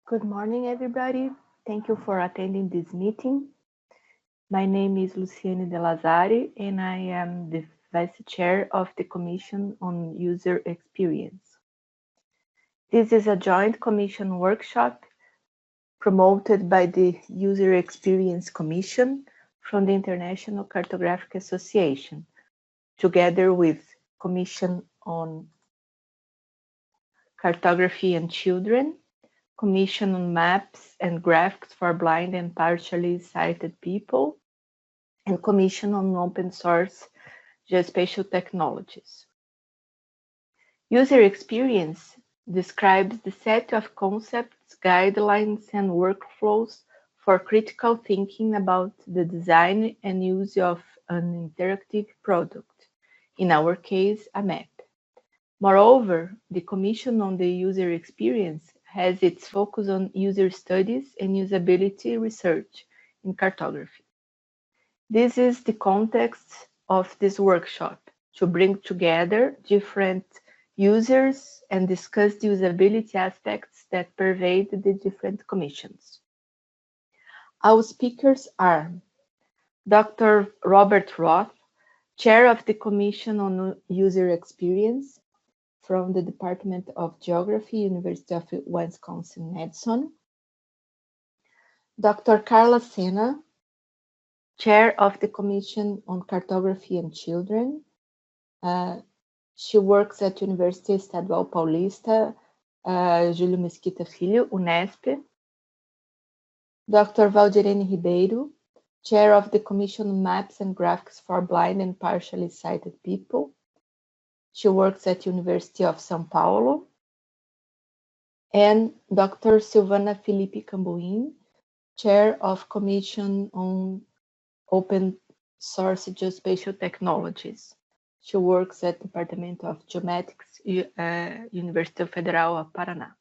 Good morning, everybody. Thank you for attending this meeting. My name is Luciene Delazari, and I am the Vice Chair of the Commission on User Experience. This is a joint commission workshop promoted by the User Experience Commission from the International Cartographic Association, together with Commission on Cartography and Children, Commission on Maps and Graphics for Blind and Partially Sighted People, and Commission on Open Source Geospatial Technologies. User experience describes the set of concepts, guidelines, and workflows for critical thinking about the design and use of an interactive product, in our case, a map. Moreover, the Commission on the User Experience has its focus on user studies and usability research in cartography. This is the context of this workshop, to bring together different users and discuss the usability aspects that pervade the different commissions. Our speakers are Dr. Robert Roth, Chair of the Commission on User Experience from the Department of Geography, University of Wisconsin-Madison. Dr. Carla Sena, Chair of the Commission on Cartography and Children. She works at University Estadual Paulista, Júlio Mesquita Filho, UNESP. Dr. Valdirene Ribeiro, Chair of the Commission on Maps and Graphics for Blind and Partially Sighted People. She works at University of São Paulo. And Dr. Silvana Felipe Cambuim, Chair of Commission on Open Source Geospatial Technologies. She works at Department of Geomatics, University Federal of Paraná.